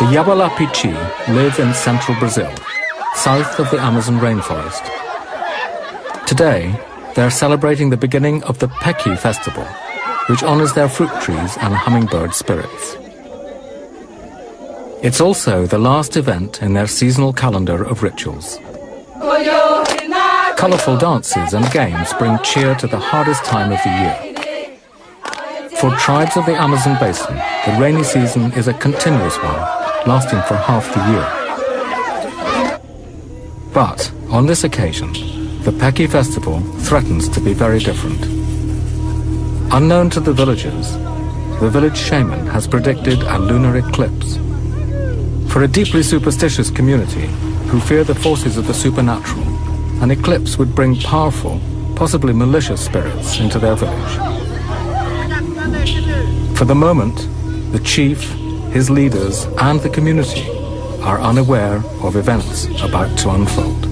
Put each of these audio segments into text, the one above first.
The Yawalapiti live in central Brazil, south of the Amazon rainforest. Today, they are celebrating the beginning of the Peki festival, which honors their fruit trees and hummingbird spirits. It's also the last event in their seasonal calendar of rituals. Colorful dances and games bring cheer to the hardest time of the year. For tribes of the Amazon basin, the rainy season is a continuous one, lasting for half the year. But on this occasion, the Peki festival threatens to be very different. Unknown to the villagers, the village shaman has predicted a lunar eclipse. For a deeply superstitious community who fear the forces of the supernatural, an eclipse would bring powerful, possibly malicious spirits into their village. For the moment, the chief, his leaders, and the community are unaware of events about to unfold.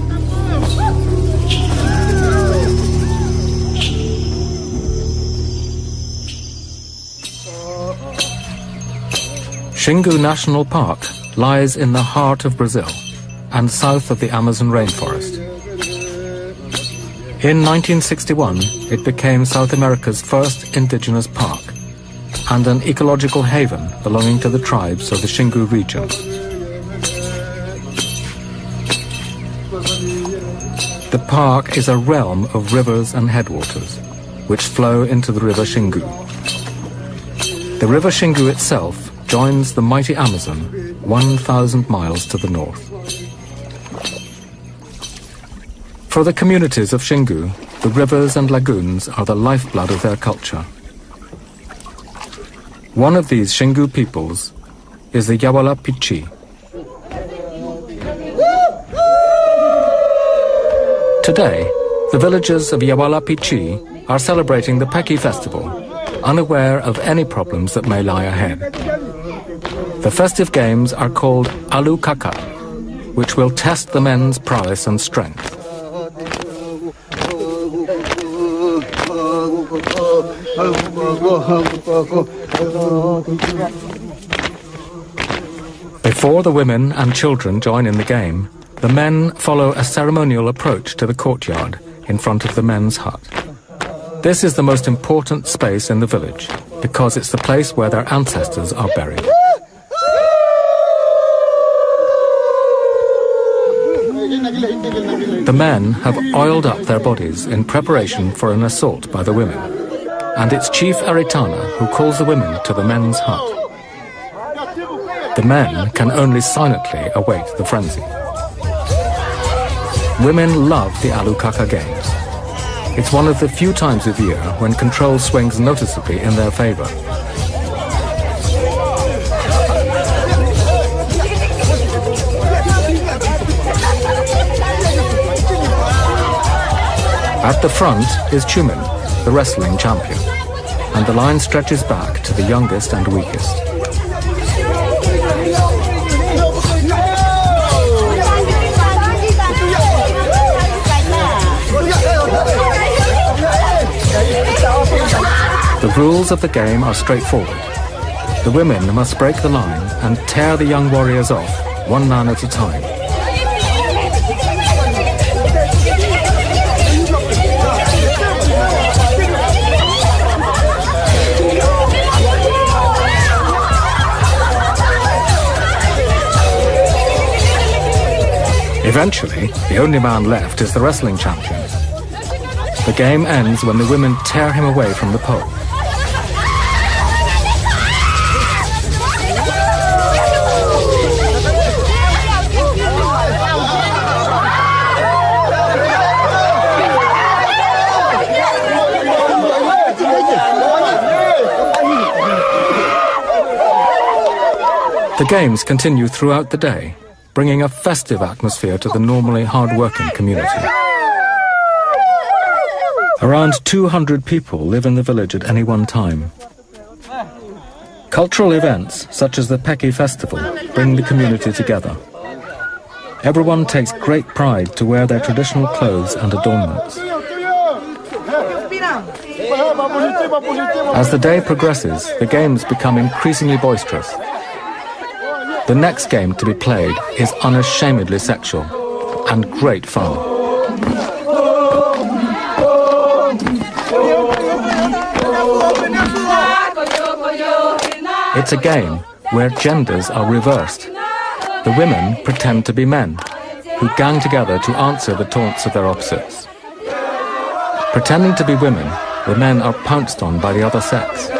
Xingu National Park lies in the heart of Brazil and south of the Amazon rainforest. In 1961, it became South America's first indigenous park and an ecological haven belonging to the tribes of the Xingu region. The park is a realm of rivers and headwaters, which flow into the river Xingu. The river Xingu itself joins the mighty Amazon 1,000 miles to the north. For the communities of Xingu, the rivers and lagoons are the lifeblood of their culture. One of these Xingu peoples is the Yawalapiti. Today, the villagers of Yawalapiti are celebrating the Peki festival, unaware of any problems that may lie ahead. The festive games are called Alukaka, which will test the men's prowess and strength. Before the women and children join in the game, the men follow a ceremonial approach to the courtyard in front of the men's hut. This is the most important space in the village because it's the place where their ancestors are buried. The men have oiled up their bodies in preparation for an assault by the women, and it's Chief Aritana who calls the women to the men's hut. The men can only silently await the frenzy. Women love the Alukaka games. It's one of the few times of year when control swings noticeably in their favor. At the front is Chumin, the wrestling champion, and the line stretches back to the youngest and weakest. The rules of the game are straightforward. The women must break the line and tear the young warriors off, one man at a time. Eventually, the only man left is the wrestling champion. The game ends when the women tear him away from the pole. The games continue throughout the day, bringing a festive atmosphere to the normally hard-working community. Around 200 people live in the village at any one time. Cultural events, such as the Peki festival, bring the community together. Everyone takes great pride to wear their traditional clothes and adornments. As the day progresses, the games become increasingly boisterous. The next game to be played is unashamedly sexual and great fun. It's a game where genders are reversed. The women pretend to be men, who gang together to answer the taunts of their opposites. Pretending to be women, the men are pounced on by the other sex.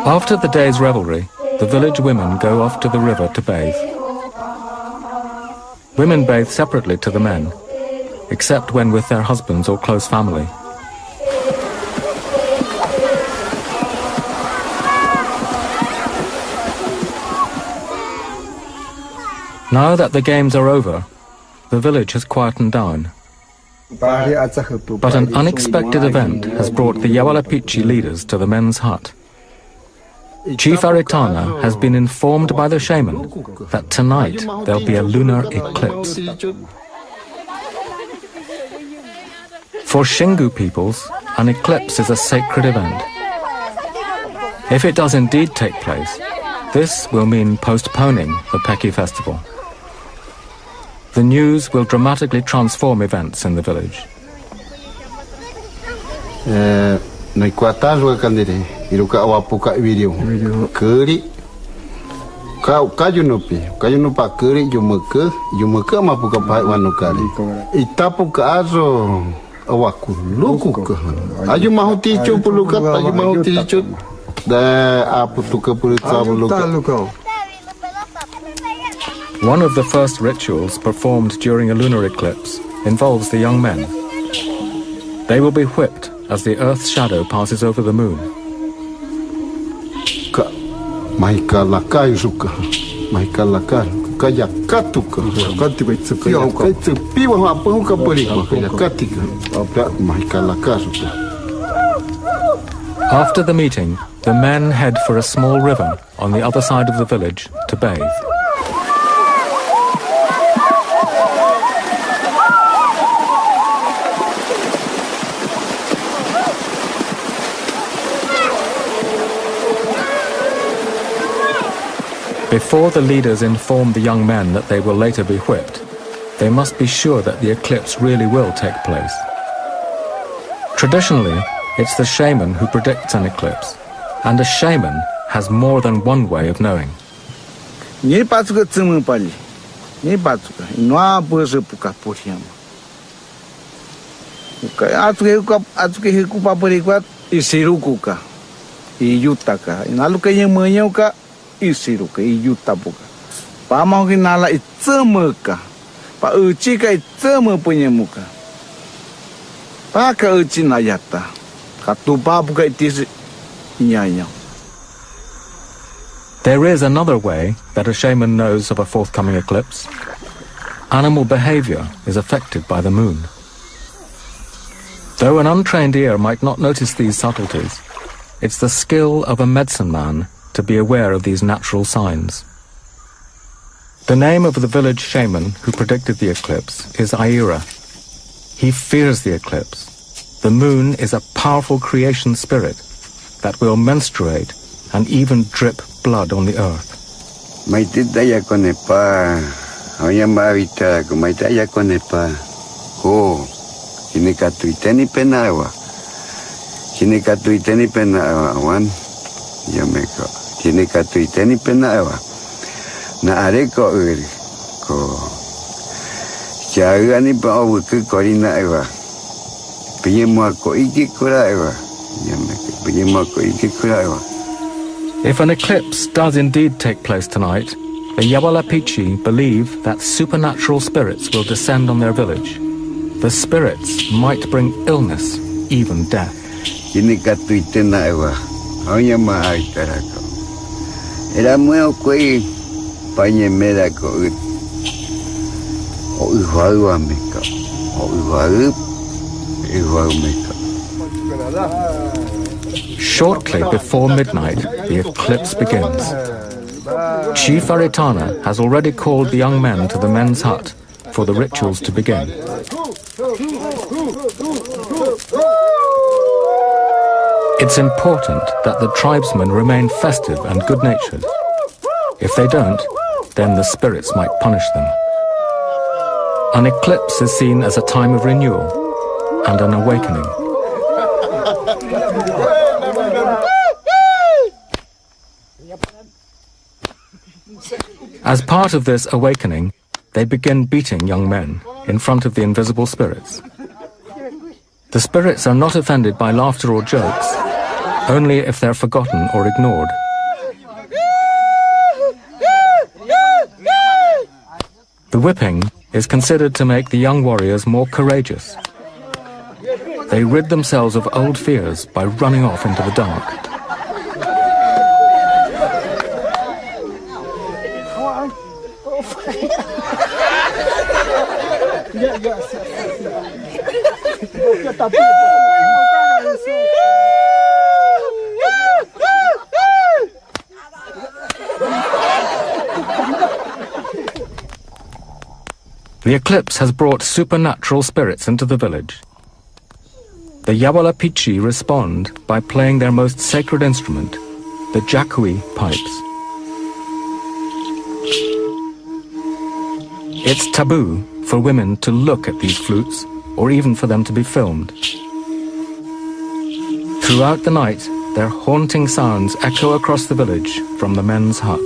After the day's revelry, the village women go off to the river to bathe. Women bathe separately to the men, except when with their husbands or close family. Now that the games are over, the village has quietened down. But an unexpected event has brought the Yawalapiti leaders to the men's hut. Chief Aritana has been informed by the shaman that tonight there'll be a lunar eclipse. For Shingu peoples, an eclipse is a sacred event. If it does indeed take place, this will mean postponing the Peki festival. The news will dramatically transform events in the village. Noi quattro candidati, iruka awapuka video. Keri, kau junupa keri jumaka mapuka pai wanukali. Itapuka azo awaku luku. Aju mahu ticu pulukat, aju mahu ticu. Da aputuka pulita pulukat. One of the first rituals performed during a lunar eclipse involves the young men. They will be whipped as the Earth's shadow passes over the moon. After the meeting, the men head for a small river on the other side of the village to bathe. Before the leaders inform the young men that they will later be whipped, they must be sure that the eclipse really will take place. Traditionally, it's the shaman who predicts an eclipse, and a shaman has more than one way of knowing. Isiruka iyutabuka. Pamau kinala itsemuka. Pa uchika itsemu punya muka. Paka uchi nayata. Katupa buka itis nyanya. There is another way that a shaman knows of a forthcoming eclipse. Animal behavior is affected by the moon. Though an untrained ear might not notice these subtleties, it's the skill of a medicine man to be aware of these natural signs. The name of the village shaman who predicted the eclipse is Aira. He fears the eclipse. The moon is a powerful creation spirit that will menstruate and even drip blood on the earth. Maititaya konepa, oyamba vita kumaitaya konepa. Oh, kinikatuiteni penawa. Kinikatuiteni penawa wan. Yameko. Tiene katuiteni penawa na areko uri ko chagani pa obuke korina ewa piyemo ko iki kura ewa piyemo ko iki kura ewa. If an eclipse does indeed take place tonight, the Yawalapiti believe that supernatural spirits will descend on their village. The spirits might bring illness, even death. Tiene katuitena ewa oyama aitarako. Era mueo koi pañe mera ko o uhaua meka. O uhau meka. Shortly before midnight, the eclipse begins. Chief Aritana has already called the young men to the men's hut for the rituals to begin. It's important that the tribesmen remain festive and good-natured. If they don't, then the spirits might punish them. An eclipse is seen as a time of renewal and an awakening. As part of this awakening, they begin beating young men in front of the invisible spirits. The spirits are not offended by laughter or jokes, only if they're forgotten or ignored. The whipping is considered to make the young warriors more courageous. They rid themselves of old fears by running off into the dark. The eclipse has brought supernatural spirits into the village. The Yawalapiti respond by playing their most sacred instrument, the jakui pipes. It's taboo for women to look at these flutes, or even for them to be filmed. Throughout the night, their haunting sounds echo across the village from the men's hut.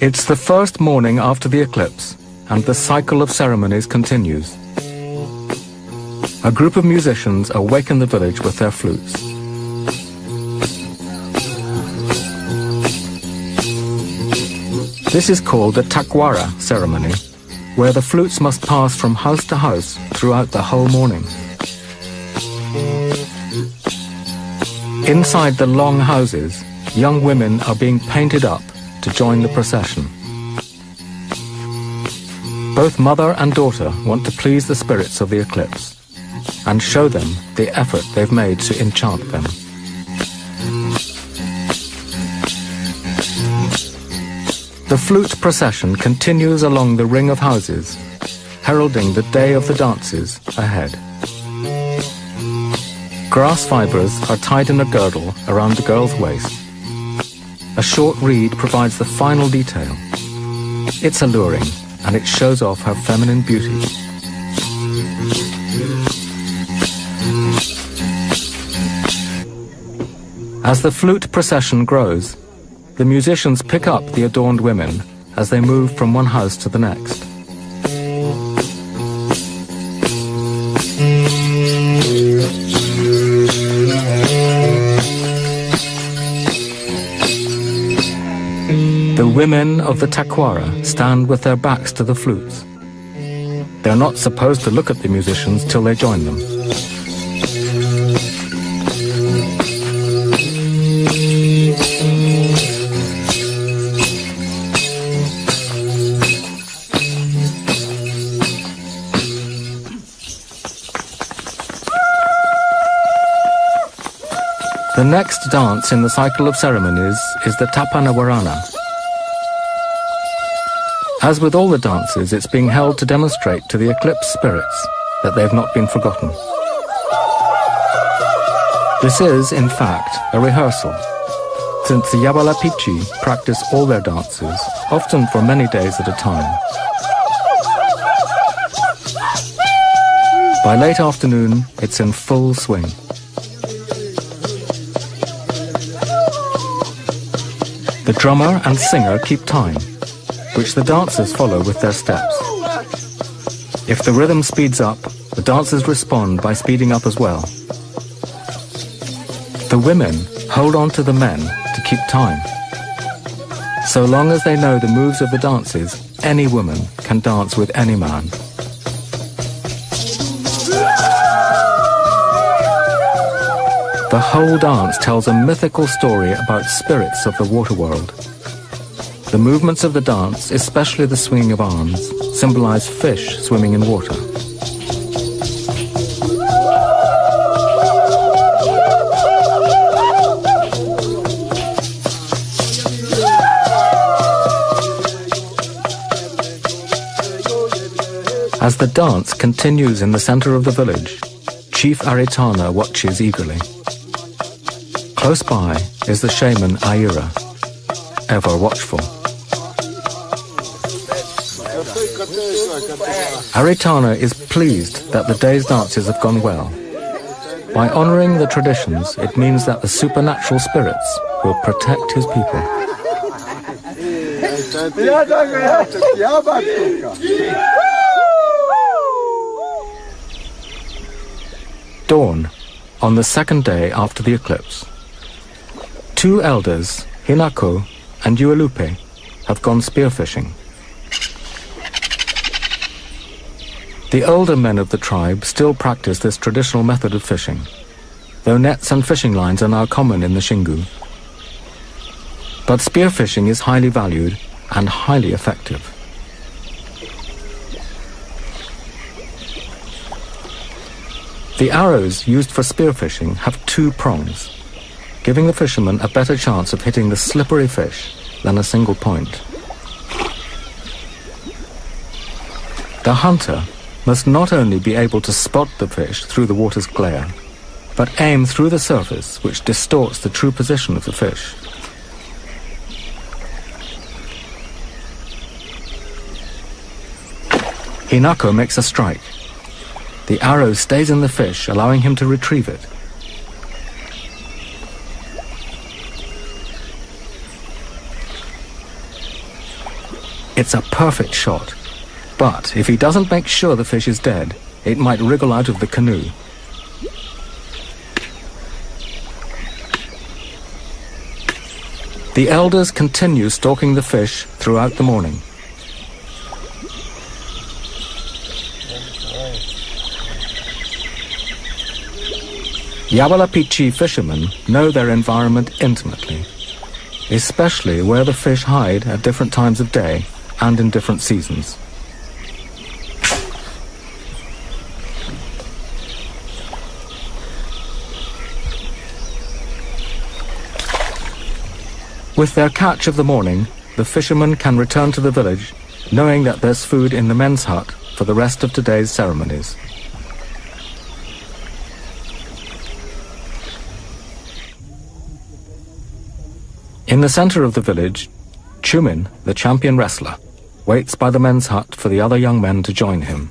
It's the first morning after the eclipse, and the cycle of ceremonies continues. A group of musicians awaken the village with their flutes. This is called the takwara ceremony, where the flutes must pass from house to house throughout the whole morning. Inside the long houses, young women are being painted up to join the procession. Both mother and daughter want to please the spirits of the eclipse and show them the effort they've made to enchant them. The flute procession continues along the ring of houses, heralding the day of the dances ahead. Grass fibres are tied in a girdle around the girl's waist. A short reed provides the final detail. It's alluring, and it shows off her feminine beauty. As the flute procession grows, the musicians pick up the adorned women as they move from one house to the next. The women of the takwara stand with their backs to the flutes. They're not supposed to look at the musicians till they join them. The next dance in the cycle of ceremonies is the tapanawarana. As with all the dances, it's being held to demonstrate to the eclipse spirits that they have not been forgotten. This is, in fact, a rehearsal, since the Yawalapiti practice all their dances, often for many days at a time. By late afternoon, it's in full swing. The drummer and singer keep time, which the dancers follow with their steps. If the rhythm speeds up, the dancers respond by speeding up as well. The women hold on to the men to keep time. So long as they know the moves of the dances, any woman can dance with any man. The whole dance tells a mythical story about spirits of the water world. The movements of the dance, especially the swinging of arms, symbolize fish swimming in water. As the dance continues in the center of the village, Chief Aritana watches eagerly. Close by is the shaman Aira, ever watchful. Aritana is pleased that the day's dances have gone well. By honoring the traditions, it means that the supernatural spirits will protect his people. Dawn, on the second day after the eclipse. Two elders, Hinako and Yawalapiti, have gone spearfishing. The older men of the tribe still practice this traditional method of fishing, though nets and fishing lines are now common in the Xingu. But spearfishing is highly valued and highly effective. The arrows used for spearfishing have two prongs, giving the fisherman a better chance of hitting the slippery fish than a single point. The hunter must not only be able to spot the fish through the water's glare, but aim through the surface, which distorts the true position of the fish. Hinako makes a strike. The arrow stays in the fish, allowing him to retrieve it. It's a perfect shot, but if he doesn't make sure the fish is dead, it might wriggle out of the canoe. The elders continue stalking the fish throughout the morning. Yawalapiti fishermen know their environment intimately, especially where the fish hide at different times of day and in different seasons. With their catch of the morning, the fishermen can return to the village, knowing that there's food in the men's hut for the rest of today's ceremonies. In the center of the village, Chumin, the champion wrestler, waits by the men's hut for the other young men to join him.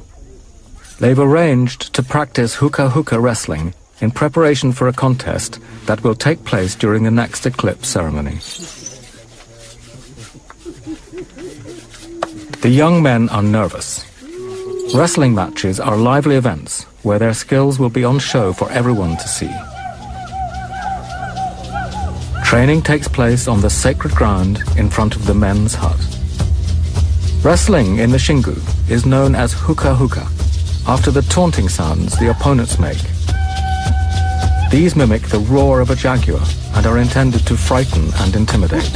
They've arranged to practice hookah wrestling in preparation for a contest that will take place during the next eclipse ceremony. The young men are nervous. Wrestling matches are lively events where their skills will be on show for everyone to see. Training takes place on the sacred ground in front of the men's hut. Wrestling in the Xingu is known as hookah, after the taunting sounds the opponents make. These mimic the roar of a jaguar and are intended to frighten and intimidate.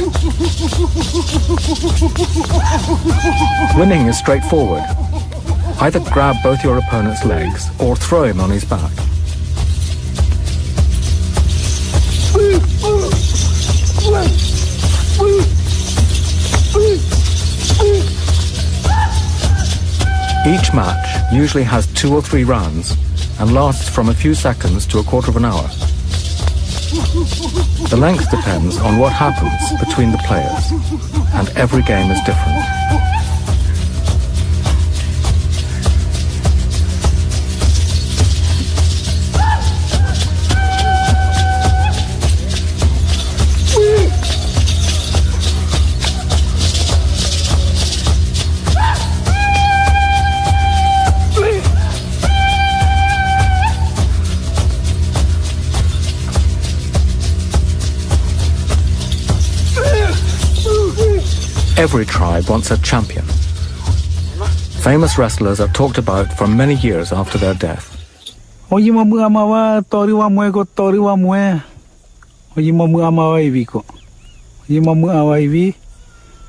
Winning is straightforward. Either grab both your opponent's legs or throw him on his back. Each match usually has 2 or 3 rounds and lasts from a few seconds to a quarter of an hour. The length depends on what happens between the players, and every game is different. Every tribe wants a champion. Famous wrestlers are talked about for many years after their death. Oji mamu amawa tori wa mue ko tori wa mue. Oji mamu amawa ivi ko. Oji mamu awa ivi.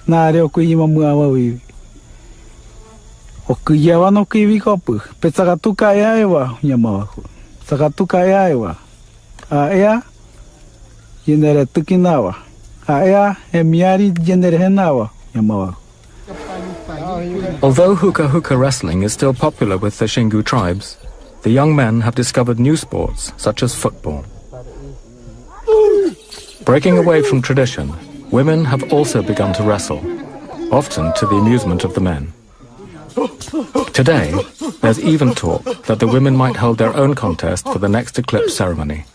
Na reo ko oji mamu awa ivi. O kuyawa no ku ivi ko pu. Pe tsakatuka ea ewa nyamawa ko. Tsakatuka ea ewa. A ea yenere tukinawa. A ea e miari yenere henawa nyamawa ko. Although hooka wrestling is still popular with the Xingu tribes, the young men have discovered new sports such as football. Breaking away from tradition, women have also begun to wrestle, often to the amusement of the men. Today, there's even talk that the women might hold their own contest for the next eclipse ceremony.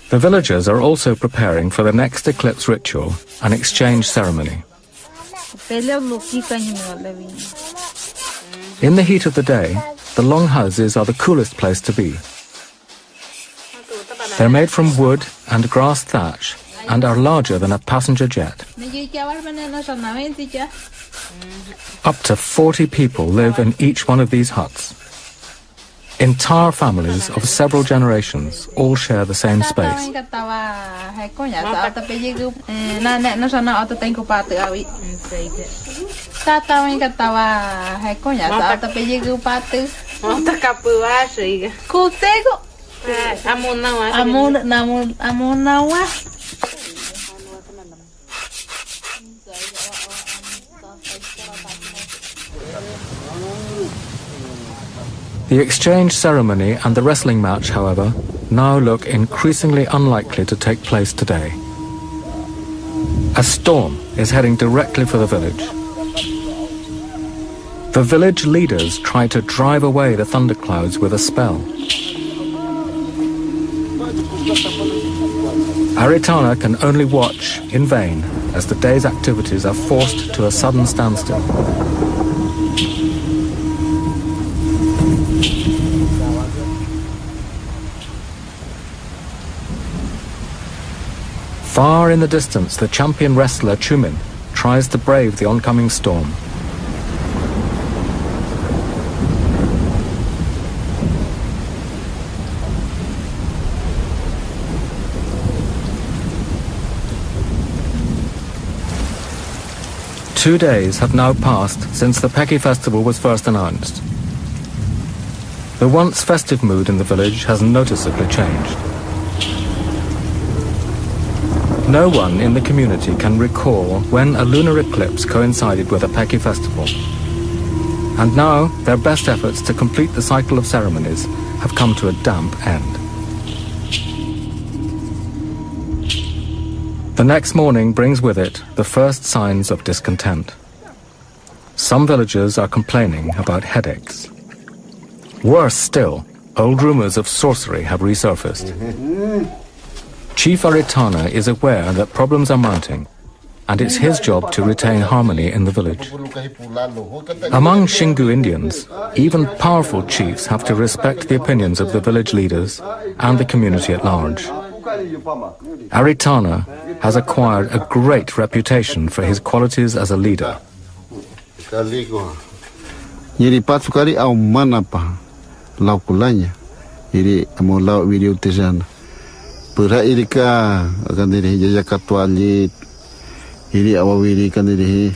The villagers are also preparing for the next eclipse ritual, an exchange ceremony. In the heat of the day, the longhouses are the coolest place to be. They're made from wood and grass thatch and are larger than a passenger jet. Up to 40 people live in each one of these huts. Entire families of several generations all share the same space. The exchange ceremony and the wrestling match, however, now look increasingly unlikely to take place today. A storm is heading directly for the village. The village leaders try to drive away the thunderclouds with a spell. Aritana can only watch in vain as the day's activities are forced to a sudden standstill. Far in the distance, the champion wrestler Chumin tries to brave the oncoming storm. Two days have now passed since the Peki festival was first announced. The once festive mood in the village has noticeably changed. No one in the community can recall when a lunar eclipse coincided with a Peki festival. And now their best efforts to complete the cycle of ceremonies have come to a damp end. The next morning brings with it the first signs of discontent. Some villagers are complaining about headaches. Worse still, old rumors of sorcery have resurfaced. Chief Aritana is aware that problems are mounting, and it's his job to retain harmony in the village. Among Xingu Indians, even powerful chiefs have to respect the opinions of the village leaders and the community at large. Aritana has acquired a great reputation for his qualities as a leader. Pura irika akan diri jaja katwali iri awawiri kan diri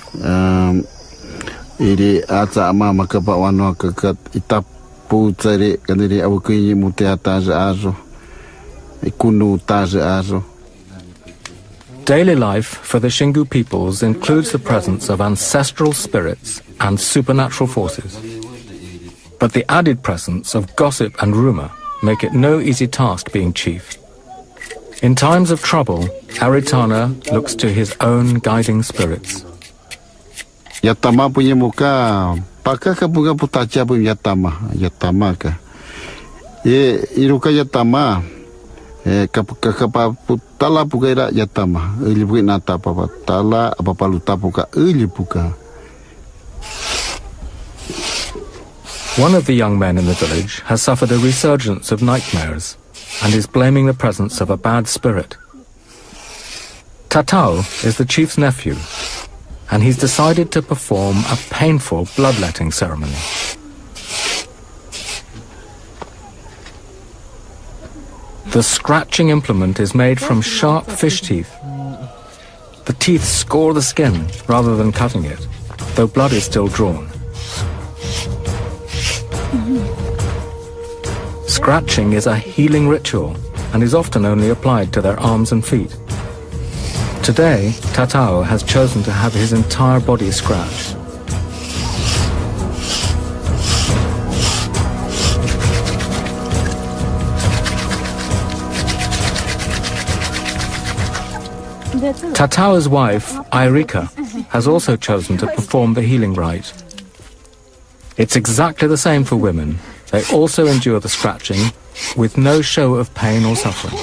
iri aca ama makapa wano kakat itapu tsari kan diri awakui muteata azo ikunu taze azo. Daily life for the Xingu peoples includes the presence of ancestral spirits and supernatural forces. But the added presence of gossip and rumor make it no easy task being chief. In times of trouble, Aritana looks to his own guiding spirits. Yatama punya muka, paka ka punya putacha punya yatama ka. Iruka yatama, kapapa putala puka ira yatama, ili puka nata papa tala apa paluta puka ili puka. One of the young men in the village has suffered a resurgence of nightmares and is blaming the presence of a bad spirit. Tatao is the chief's nephew, and he's decided to perform a painful bloodletting ceremony. The scratching implement is made from sharp fish teeth. The teeth score the skin rather than cutting it, though blood is still drawn. Scratching is a healing ritual and is often only applied to their arms and feet. Today, Tatao has chosen to have his entire body scratched. Tatao's wife, Irika, has also chosen to perform the healing rite. It's exactly the same for women. They also endure the scratching with no show of pain or suffering.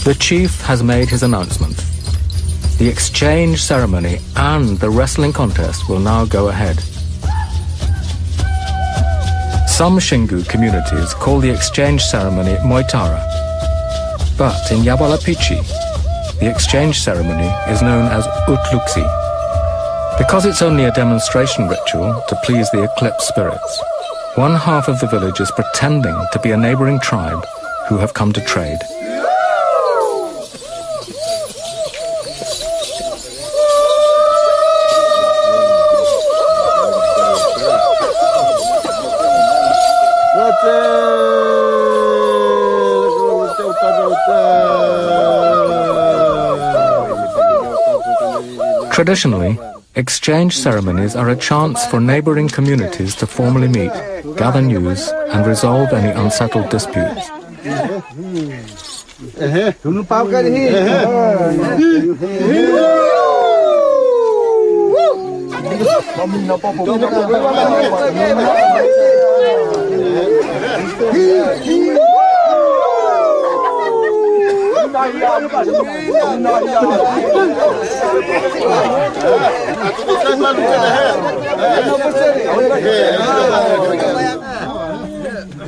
The chief has made his announcement. The exchange ceremony and the wrestling contest will now go ahead. Some Xingu communities call the exchange ceremony Moitara, but in Yawalapiti, the exchange ceremony is known as Utluksi. Because it's only a demonstration ritual to please the eclipse spirits, one half of the village is pretending to be a neighboring tribe who have come to trade. Traditionally, exchange ceremonies are a chance for neighboring communities to formally meet, gather news, and resolve any unsettled disputes.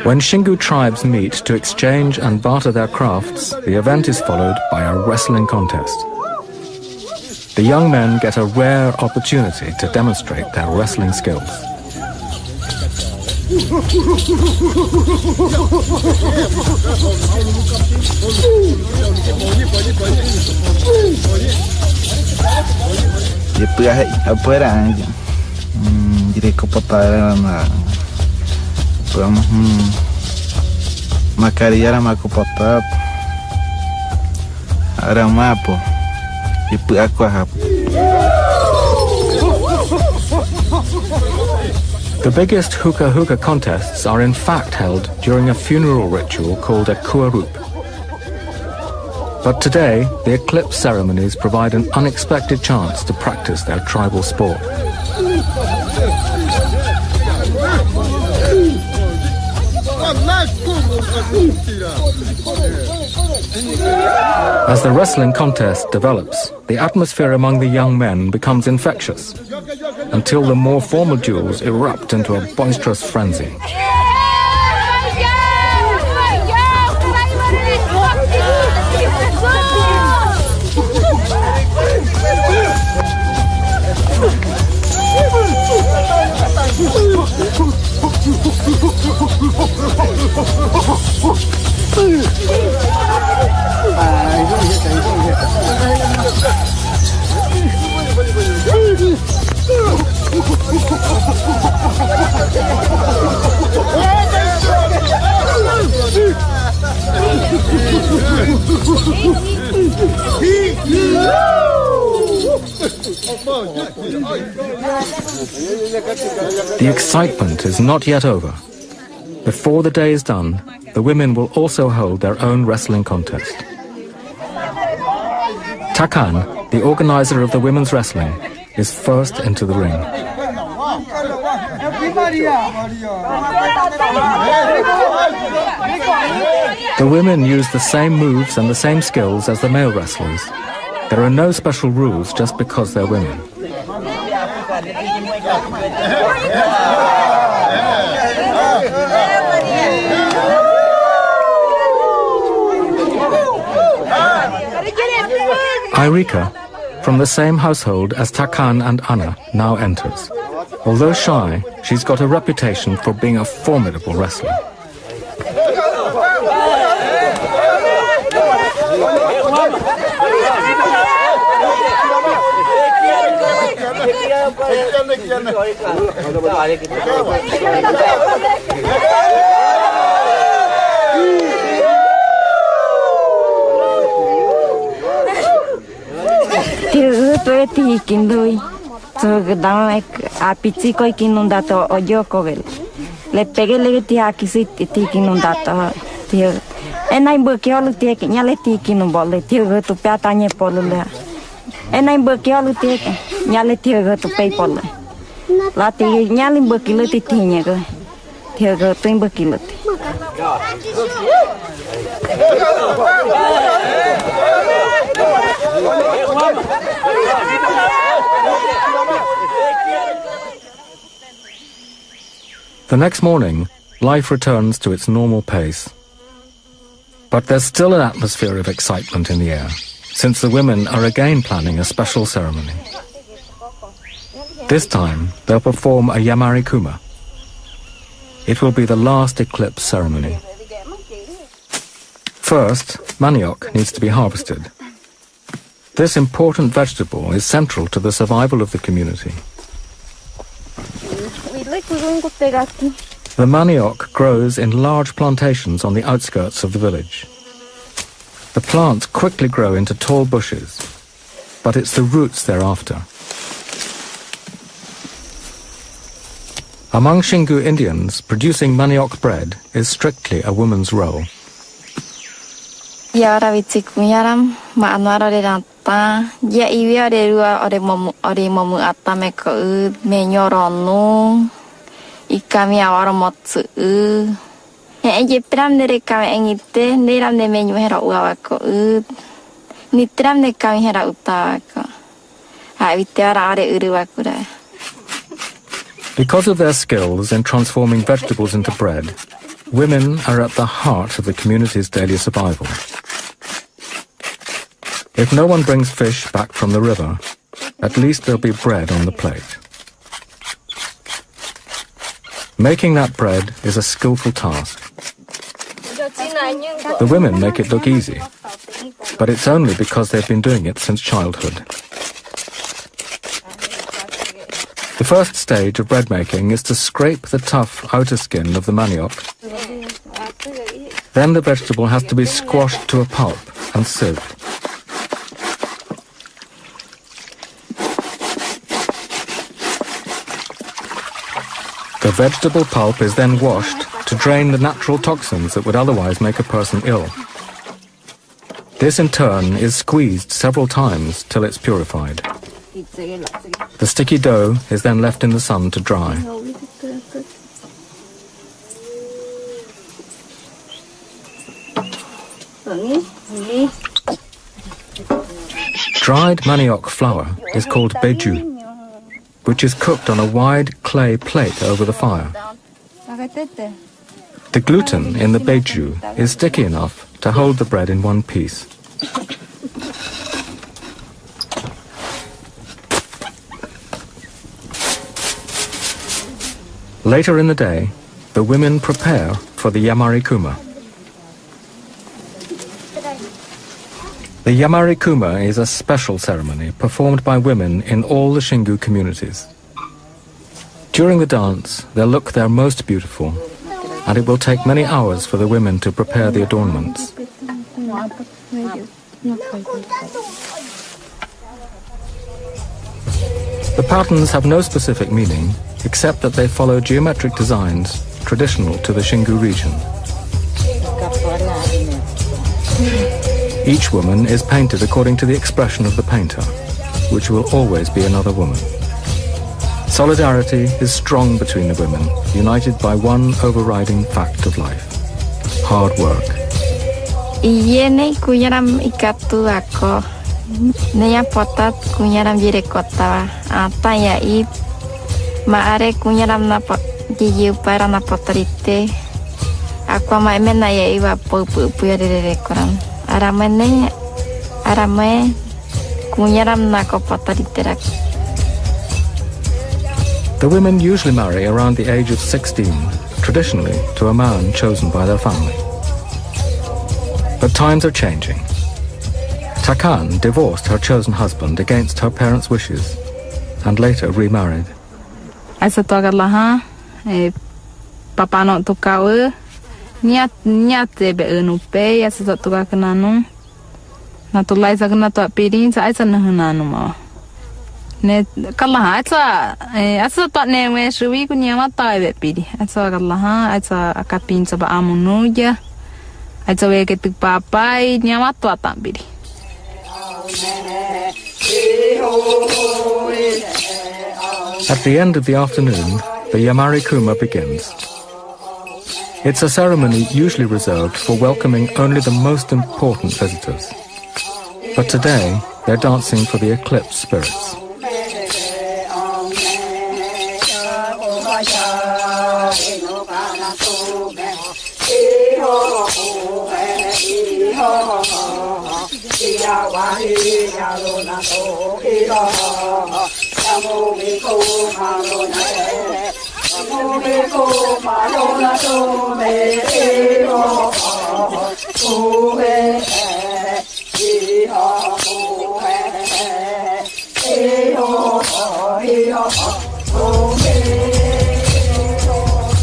When Xingu tribes meet to exchange and barter their crafts, the event is followed by a wrestling contest. The young men get a rare opportunity to demonstrate their wrestling skills. The biggest hookah contests are in fact held during a funeral ritual called a kuarup. But today, the eclipse ceremonies provide an unexpected chance to practice their tribal sport. As the wrestling contest develops, the atmosphere among the young men becomes infectious, until the more formal duels erupt into a boisterous frenzy. The excitement is not yet over. Before the day is done, the women will also hold their own wrestling contest. Takan, the organizer of the women's wrestling, is first into the ring. The women use the same moves and the same skills as the male wrestlers. There are no special rules just because they're women. Irika, from the same household as Takan and Anna, now enters. Although shy, she's got a reputation for being a formidable wrestler. Tôi thì kinh đôi, tôi cái đó là apici coi kinh nông đát ở chỗ cô vậy, lấy bê lấy thì haki sĩ thì kinh nông đát thì anh ấy bữa kia lúc thì cái nhà lấy thì kinh nông bỏ lấy thì cái tụi bé ta nhẹ bỏ lấy, anh ấy bữa kia lúc thì nhà lấy thì cái tụi bé bỏ lấy, là thì nhà lấy bữa kia lúc thì nhẹ cái, thì cái tụi bữa kia lúc. The next morning, life returns to its normal pace. But there's still an atmosphere of excitement in the air, since the women are again planning a special ceremony. This time, they'll perform a Yamari Kuma. It will be the last eclipse ceremony. First, manioc needs to be harvested. This important vegetable is central to the survival of the community. The manioc grows in large plantations on the outskirts of the village. The plants quickly grow into tall bushes, but it's the roots they're after. Among Xingu Indians, producing manioc bread is strictly a woman's role. Yawalapiti kunyaram maanwaro de nata ya iwi ade rua ode momu atame ko menyoronu ikami awaro motsu je pram de kami engite neram de menyu hera uwa ko nitram de kami hera utawa ko ha vitara ade uruwa kura. Because of their skills in transforming vegetables into bread, women are at the heart of the community's daily survival. If no one brings fish back from the river, at least there'll be bread on the plate. Making that bread is a skillful task. The women make it look easy, but it's only because they've been doing it since childhood. The first stage of bread making is to scrape the tough outer skin of the manioc. Then the vegetable has to be squashed to a pulp and sieved. The vegetable pulp is then washed to drain the natural toxins that would otherwise make a person ill. This in turn is squeezed several times till it's purified. The sticky dough is then left in the sun to dry. Dried manioc flour is called beju, which is cooked on a wide clay plate over the fire. The gluten in the beju is sticky enough to hold the bread in one piece. Later in the day, the women prepare for the Yamari Kuma. The Yamari Kuma is a special ceremony performed by women in all the Xingu communities. During the dance, they'll look their most beautiful, and it will take many hours for the women to prepare the adornments. The patterns have no specific meaning, except that they follow geometric designs traditional to the Xingu region. Each woman is painted according to the expression of the painter, which will always be another woman. Solidarity is strong between the women, united by one overriding fact of life: hard work. Iene kunyaram ikatu ako. Neya potat kunyaram jire kota. Ata ya ip. Maare kunyaram na jiu para na potarite. Aku ma emena ya iwa popu ya de koran. Arame kunyaram na ko potarite rak. The women usually marry around the age of 16, traditionally to a man chosen by their family. But times are changing. Takan divorced her chosen husband against her parents' wishes and later remarried. Asa to agalaha papa no to kawe niat be unupe asa to kananu na to lai sagna to pirin sa asa nanu ma ne kalaha asa to ne we shui kunya mata be piri asa agalaha asa akapin sa ba amunuja asa we ke tu papai nyama to atambiri. At the end of the afternoon, the Yamari Kuma begins. It's a ceremony usually reserved for welcoming only the most important visitors. But today, they're dancing for the eclipse spirits.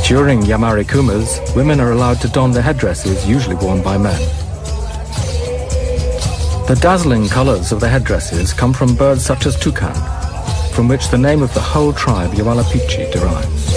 During Yamari Kumas, women are allowed to don the headdresses usually worn by men. The dazzling colors of the headdresses come from birds such as toucan, from which the name of the whole tribe Yawalapiti derives.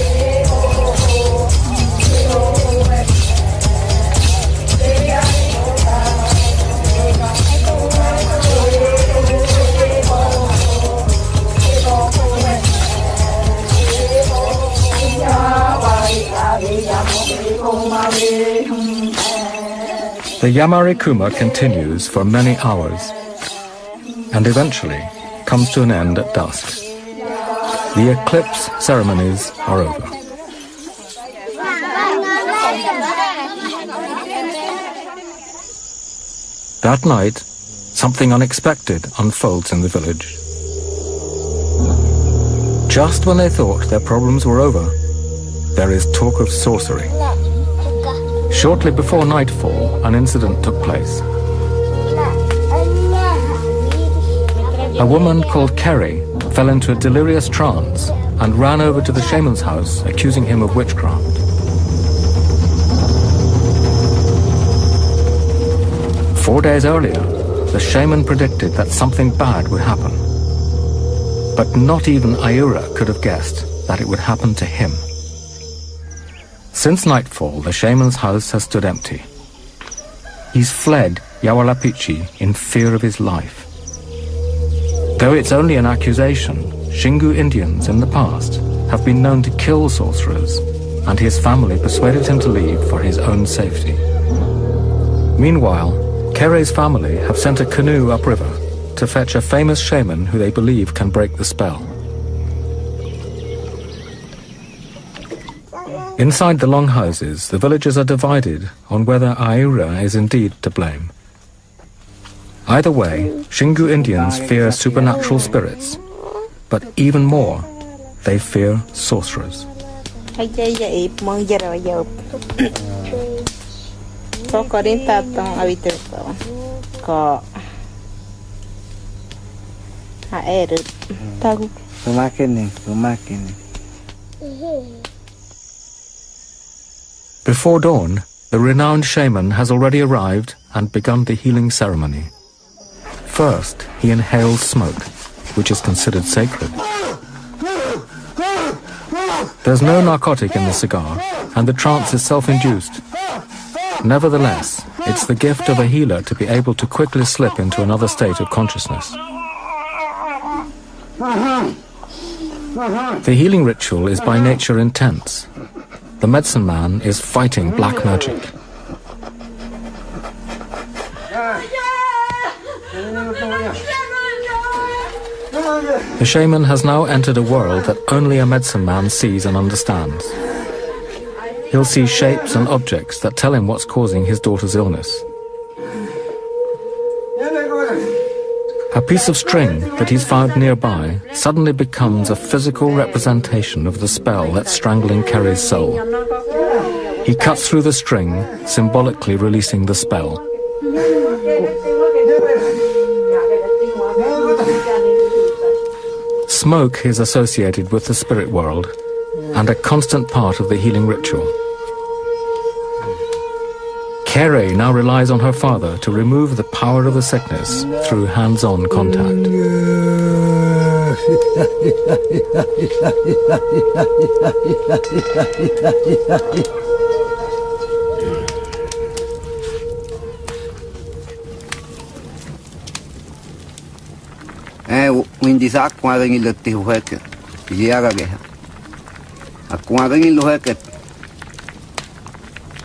The Yamari Kuma continues for many hours and eventually comes to an end at dusk. The eclipse ceremonies are over. That night, something unexpected unfolds in the village. Just when they thought their problems were over, there is talk of sorcery. Shortly before nightfall, an incident took place. A woman called Kerry fell into a delirious trance and ran over to the shaman's house, accusing him of witchcraft. Four days earlier, the shaman predicted that something bad would happen. But not even Ayura could have guessed that it would happen to him. Since nightfall, the shaman's house has stood empty. He's fled Yawalapiti in fear of his life. Though it's only an accusation, Xingu Indians in the past have been known to kill sorcerers, and his family persuaded him to leave for his own safety. Meanwhile, Kere's family have sent a canoe upriver to fetch a famous shaman who they believe can break the spell. Inside the long houses, the villagers are divided on whether Ayura is indeed to blame. Either way, Xingu Indians fear supernatural spirits, but even more, they fear sorcerers. Before dawn, the renowned shaman has already arrived and begun the healing ceremony. First, he inhales smoke, which is considered sacred. There's no narcotic in the cigar, and the trance is self-induced. Nevertheless, it's the gift of a healer to be able to quickly slip into another state of consciousness. The healing ritual is by nature intense. The medicine man is fighting black magic. The shaman has now entered a world that only a medicine man sees and understands. He'll see shapes and objects that tell him what's causing his daughter's illness. A piece of string that he's found nearby suddenly becomes a physical representation of the spell that's strangling Kerry's soul. He cuts through the string, symbolically releasing the spell. Smoke is associated with the spirit world and a constant part of the healing ritual. Kerry now relies on her father to remove the power of the sickness through hands-on contact. When this aquaring in the Tihueke, Yaraga, aquaring in Luheket,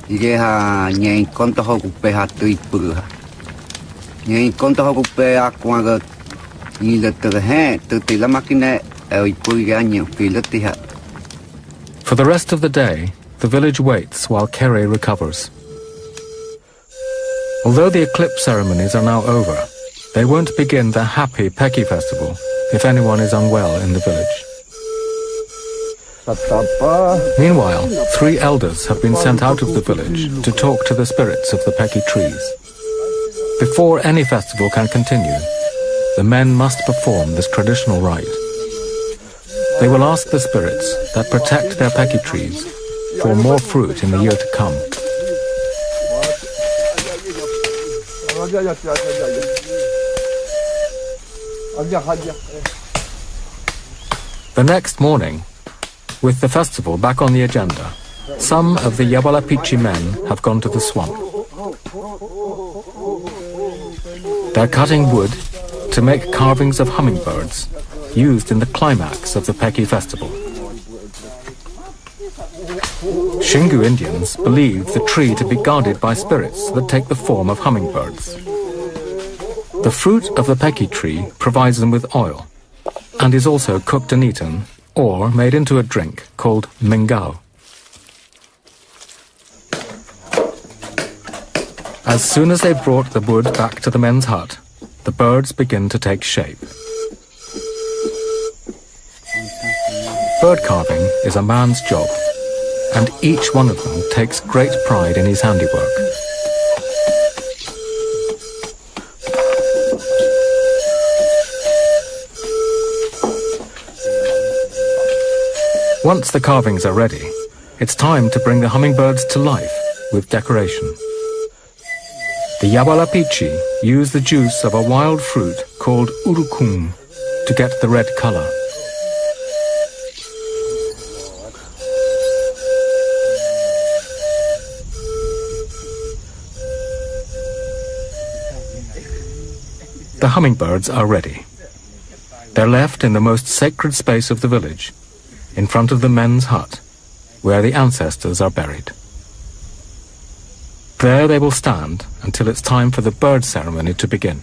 Yeha, Yan Contahope had to eat Purha. Yan Contahope aquaga, either to the hand, to the Lamakina, or Puriano, Pilatiha. For the rest of the day, the village waits while Kerry recovers. Although the eclipse ceremonies are now over, they won't begin the happy Peki festival if anyone is unwell in the village. Meanwhile, 3 elders have been sent out of the village to talk to the spirits of the Peki trees. Before any festival can continue, the men must perform this traditional rite. They will ask the spirits that protect their Peki trees for more fruit in the year to come. The next morning, with the festival back on the agenda, some of the Yawalapiti men have gone to the swamp. They're cutting wood to make carvings of hummingbirds used in the climax of the Peki festival. Xingu Indians believe the tree to be guarded by spirits that take the form of hummingbirds. The fruit of the Peki tree provides them with oil and is also cooked and eaten or made into a drink called mingao. As soon as they've brought the wood back to the men's hut, the birds begin to take shape. Bird carving is a man's job, and each one of them takes great pride in his handiwork. Once the carvings are ready, it's time to bring the hummingbirds to life with decoration. The Yawalapiti use the juice of a wild fruit called urukum to get the red color. The hummingbirds are ready. They're left in the most sacred space of the village, in front of the men's hut, where the ancestors are buried. There they will stand until it's time for the bird ceremony to begin.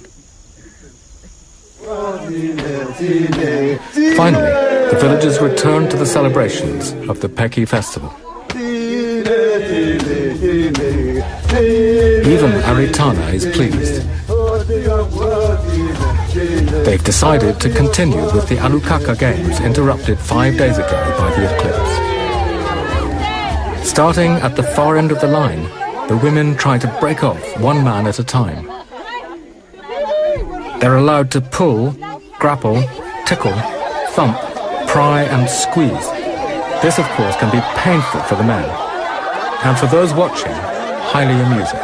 Finally, the villagers return to the celebrations of the Peki festival. Even Aritana is pleased. They've decided to continue with the Alukaka games interrupted 5 days ago by the eclipse. Starting at the far end of the line, the women try to break off one man at a time. They're allowed to pull, grapple, tickle, thump, pry and squeeze. This, of course, can be painful for the men, and for those watching, highly amusing.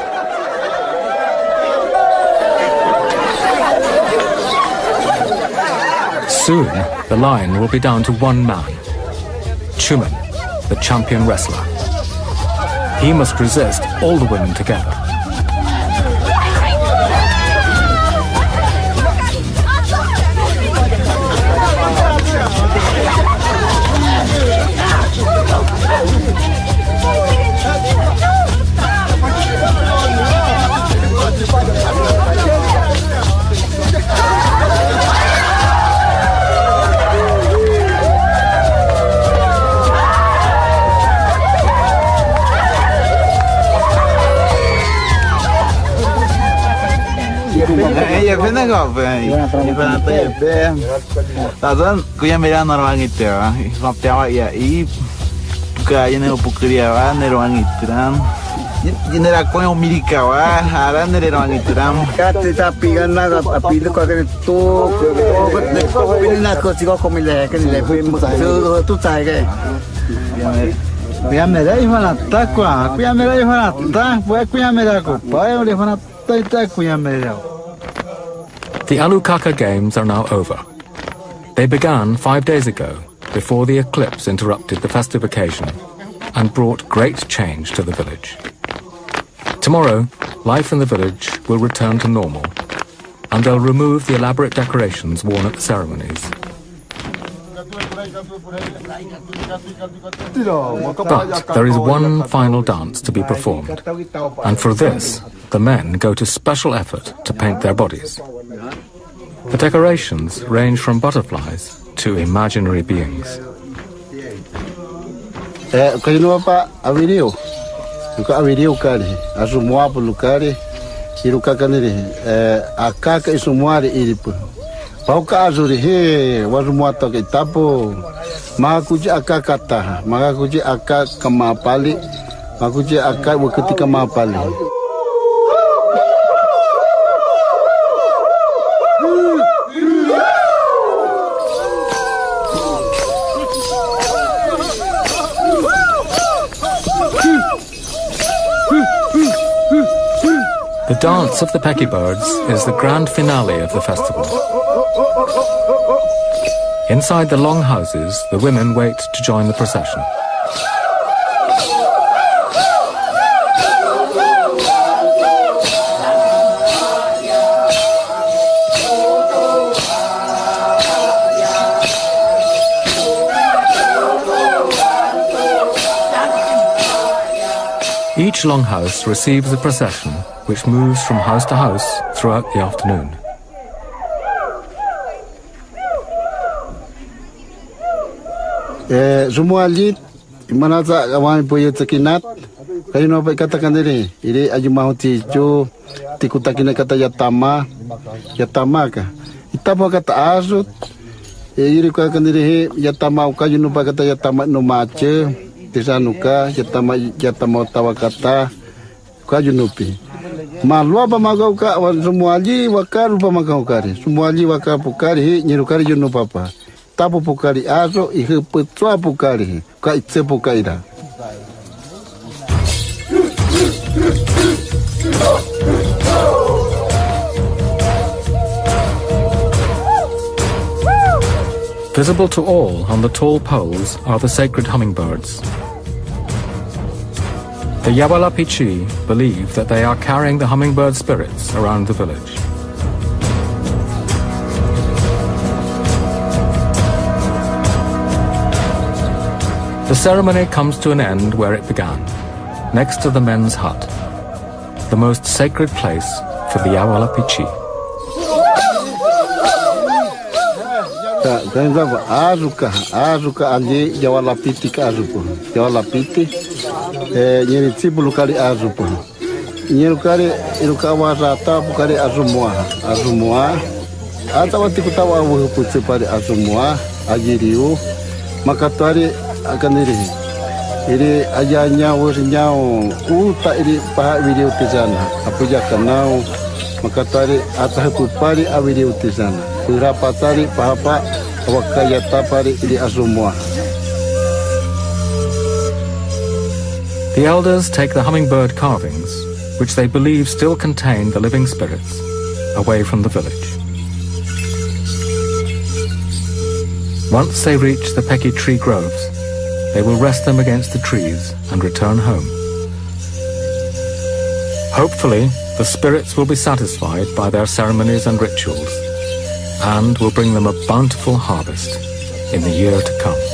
Soon, the line will be down to one man, Chuman, the champion wrestler. He must resist all the women together. ya pena kok, Ivan atau ya ben. Tazan, kuya mera normal gitu ya. Sampai ya i, buka ini pukriawan normal gitu kan. Ini aku yang milik kawan, haran dari normal gitu kan. Kata tapi kan nak api itu kau kena kau pilih nak kau sih kau milih kan lebih tu cai kan. Kuya mera ifanata kwa, kuya mera ifanata, kuya mera ko, kuya ifanata ita kuya mera. The Alukaka Games are now over. They began 5 days ago, before the eclipse interrupted the festive occasion and brought great change to the village. Tomorrow, life in the village will return to normal, and they'll remove the elaborate decorations worn at the ceremonies. But there is one final dance to be performed, and for this, the men go to special effort to paint their bodies. The decorations range from butterflies to imaginary beings. Kaino pa avirio. Luka avirio kali. Asumwa pu lukari. Iruka kaniri. Akaka isumwari iripu. Pauka azuri he wasumwa to ke tapo. Makakuji akakata. Makakuji akakamapali. Makakuji akawakati kamapali. The dance of the Pecky Birds is the grand finale of the festival. Inside the long houses, the women wait to join the procession. Each longhouse receives a procession which moves from house to house throughout the afternoon. Semua alit mana tak kawan punya terkinat kayu nampak katakan ini aju mahu tijo tikuta kena kata yatama kah kita mau kata azut ini katakan yatama kayu nampak kata yatama no mace tisanuka yatama tawa kata kayu nupi malu apa magau ka semua aji wakar apa magau kari semua aji wakar pukari nyirukari junu papa tapu pukari aso ihe petua pukari ka itse pukaira. Visible to all on the tall poles are the sacred hummingbirds. The Yawalapiti believe that they are carrying the hummingbird spirits around the village. The ceremony comes to an end where it began, next to the men's hut, the most sacred place for the Yawalapiti. Azuka ali Yawalapiti ka azupo. Yawalapiti nyeri tibulu kali azupo. Nyeru kali iruka warata bukari azumua. Ata wati kutawa wuhuputse pari azumua ajiriu makatwari akan iri ajanya wurinyao uta iri paha video tizana apuja kanau makatari atahupari a video tizana urapatari pahapa wakayata pari iri azumua. The elders take the hummingbird carvings, which they believe still contain the living spirits, away from the village. Once they reach the Pecky tree groves, they will rest them against the trees and return home. Hopefully, the spirits will be satisfied by their ceremonies and rituals, and will bring them a bountiful harvest in the year to come.